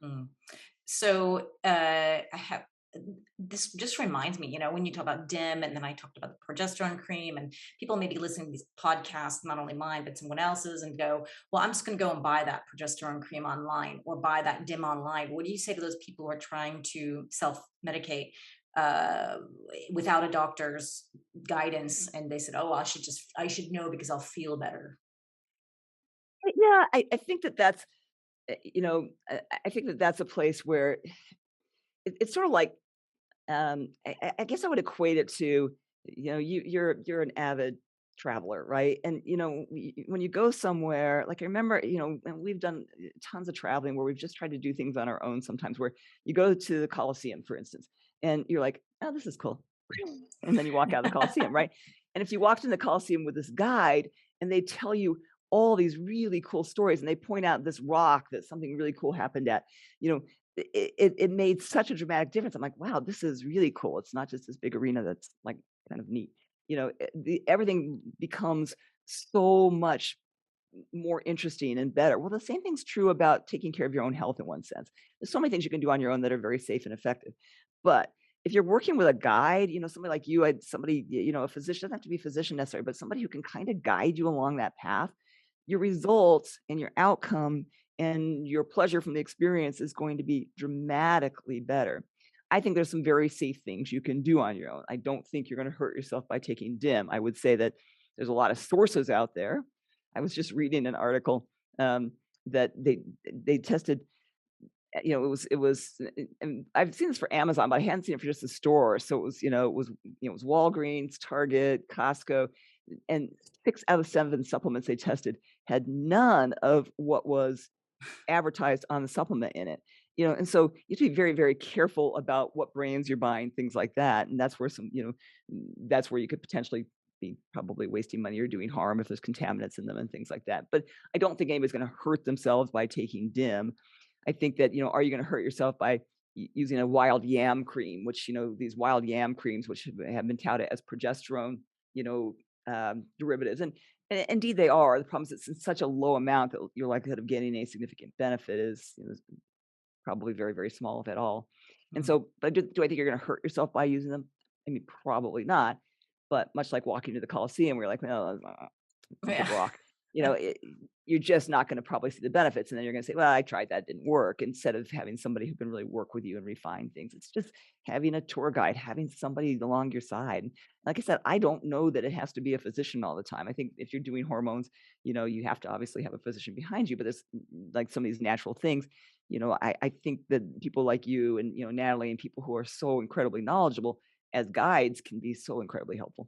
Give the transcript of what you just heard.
Mm. So I have this just reminds me, when you talk about DIM and then I talked about the progesterone cream and people maybe listening to these podcasts, not only mine, but someone else's and go, well, I'm just going to go and buy that progesterone cream online or buy that DIM online. What do you say to those people who are trying to self medicate uh, without a doctor's guidance? And they said, oh, I should know because I'll feel better. Yeah, I think that that's, I think that that's a place where it's sort of like, I guess I would equate it to, you're an avid traveler, right? And when you go somewhere, like I remember, and we've done tons of traveling where we've just tried to do things on our own sometimes. Where you go to the Coliseum, for instance, and you're like, oh, this is cool, and then you walk out of the Coliseum, right? And if you walked in the Coliseum with this guide and they tell you all these really cool stories and they point out this rock that something really cool happened at, you know, it made such a dramatic difference. I'm like, wow, this is really cool. It's not just this big arena that's like kind of neat. Everything becomes so much more interesting and better. Well, the same thing's true about taking care of your own health in one sense. There's so many things you can do on your own that are very safe and effective. But if you're working with a guide, somebody like you, somebody, a physician, doesn't have to be a physician necessarily, but somebody who can kind of guide you along that path, your results and your outcome and your pleasure from the experience is going to be dramatically better. I think there's some very safe things you can do on your own. I don't think you're going to hurt yourself by taking DIM. I would say that there's a lot of sources out there. I was just reading an article that they tested. It was, and I've seen this for Amazon, but I hadn't seen it for just the store. So it was Walgreens, Target, Costco, and 6 out of 7 supplements they tested had none of what was advertised on the supplement in it. And so you have to be very, very careful about what brands you're buying, things like that. And that's where that's where you could potentially be probably wasting money or doing harm if there's contaminants in them and things like that. But I don't think anybody's going to hurt themselves by taking DIM. I think that, are you going to hurt yourself by using a wild yam cream, which, these wild yam creams, which have been touted as progesterone, derivatives. And indeed they are. The problem is it's in such a low amount that your likelihood of getting a significant benefit is probably very, very small, if at all. And Mm. so, but do I think you're going to hurt yourself by using them? I mean, probably not. But much like walking to the Coliseum, where you're like, well, it's a big Yeah. rock. You know, it, you're just not going to probably see the benefits, and then you're going to say, "Well, I tried that, didn't work." Instead of having somebody who can really work with you and refine things, it's just having a tour guide, having somebody along your side. Like I said, I don't know that it has to be a physician all the time. I think if you're doing hormones, you have to obviously have a physician behind you. But there's like some of these natural things. I think that people like you and Natalie and people who are so incredibly knowledgeable as guides can be so incredibly helpful.